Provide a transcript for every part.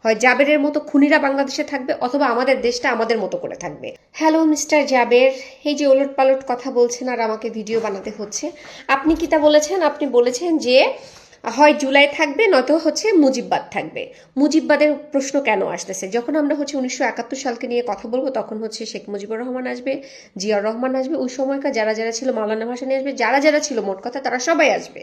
হয় জাবেরের মতো খুনিরা বাংলাদেশে থাকবে অথবা আমাদের দেশটা আমাদের মতো করে থাকবে। হ্যালো মিস্টার জাবের, এই যে ওলট পালট কথা বলছেন আর আমাকে ভিডিও বানাতে হচ্ছে। আপনি কি তা বলেছেন? আপনি বলেছেন যে হয় জুলাই থাকবে নয়তো হচ্ছে মুজিববাদ থাকবে। মুজিববাদের প্রশ্ন কেন আসতেছে? যখন আমরা হচ্ছে 1971 সালকে নিয়ে কথা বলবো তখন হচ্ছে শেখ মুজিবুর রহমান আসবে, জিয়াউর রহমান আসবে, ওই সময়কার যারা যারা ছিল, মাওলানা ভাসানী আসবে, যারা যারা ছিল, মোট কথা তারা সবাই আসবে।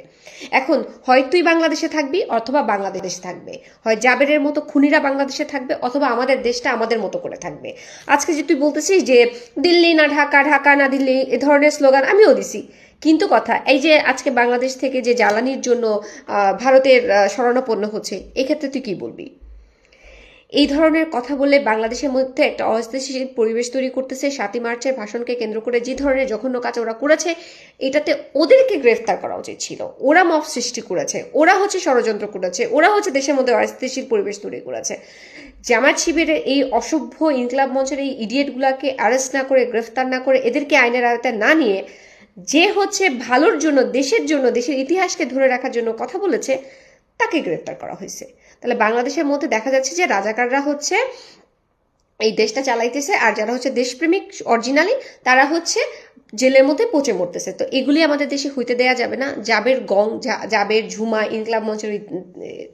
এখন হয় তুই বাংলাদেশে থাকবি অথবা বাংলাদেশে থাকবে, হয় জাবেরের মতো খুনিরা বাংলাদেশে থাকবে অথবা আমাদের দেশটা আমাদের মতো করে থাকবে। আজকে যে তুই বলতেছিস যে দিল্লি না ঢাকা, ঢাকা না দিল্লি, এ ধরনের স্লোগান আমিও দিছি, কিন্তু কথা এই যে আজকে বাংলাদেশ থেকে যে জ্বালানির জন্য ভারতের শরণাপন্ন হচ্ছে, এক্ষেত্রে তুই কি বলবি? এই ধরনের কথা বলে বাংলাদেশের মধ্যে একটা অস্থিতিশীল পরিবেশ তৈরি করতেছে। 7ই মার্চের ভাষণকে কেন্দ্র করে যে ধরনের জঘন্য কাজ ওরা করেছে, এটাতে ওদেরকে গ্রেফতার করা উচিত ছিল। ওরা মব সৃষ্টি করেছে, ওরা হচ্ছে ষড়যন্ত্র করেছে, ওরা হচ্ছে দেশের মধ্যে অস্থিতিশীল পরিবেশ তৈরি করেছে। জামায়াত শিবিরের এই অসভ্য ইনকলাব মঞ্চের এই ইডিয়েটগুলোকে অ্যারেস্ট না করে, গ্রেফতার না করে, এদেরকে আইনের আওতায় না নিয়ে, যে হচ্ছে ভালোর জন্য, দেশের জন্য, দেশের ইতিহাসকে ধরে রাখার জন্য কথা বলেছে, তাকে গ্রেফতার করা হয়েছে। তাহলে বাংলাদেশের মধ্যে দেখা যাচ্ছে যে রাজাকাররা হচ্ছে এই দেশটা চালাইতেছে, আর যারা হচ্ছে দেশপ্রেমিক অরিজিনালি তারা হচ্ছে জেলের মধ্যে পচে মরতেছে। তো এগুলি আমাদের দেশে হইতে দেয়া যাবে না। জাবের গং, জাবের ঝুমা, ইনকলাব মঞ্চের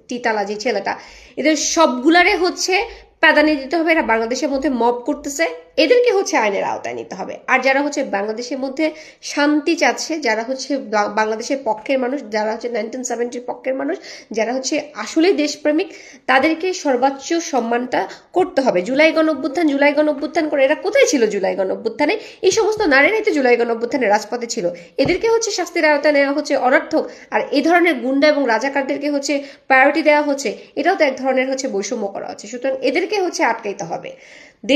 টিটালা যে ছেলেটা, এদের সবগুলারে হচ্ছে প্রাধান্য দিতে হবে। এরা বাংলাদেশের মধ্যে মব করতেছে, এদেরকে হচ্ছে আইনের আওতায় নিতে হবে। আর যারা হচ্ছে বাংলাদেশের মধ্যে শান্তি চাচ্ছে, যারা হচ্ছে বাংলাদেশের পক্ষের মানুষ, যারা হচ্ছে 1970 পক্ষের মানুষ, যারা হচ্ছে আসলে দেশপ্রেমিক, তাদেরকে সর্বোচ্চ সম্মানটা করতে হবে। জুলাই গণঅভ্যুত্থান করে এরা কোথায় ছিল? জুলাই গণঅভ্যুত্থানে এই সমস্ত নারীরাই তো জুলাই গণঅভ্যুত্থানে রাজপথে ছিল। এদেরকে হচ্ছে শাস্তির আওতায় নেওয়া হচ্ছে অনর্থক, আর এই ধরনের গুন্ডা এবং রাজাকারদেরকে হচ্ছে প্রায়োরিটি দেওয়া হচ্ছে, এটাও তো এক ধরনের হচ্ছে বৈষম্য করা হচ্ছে। সুতরাং এদেরকে হচ্ছে আটকাইতে হবে। দেশ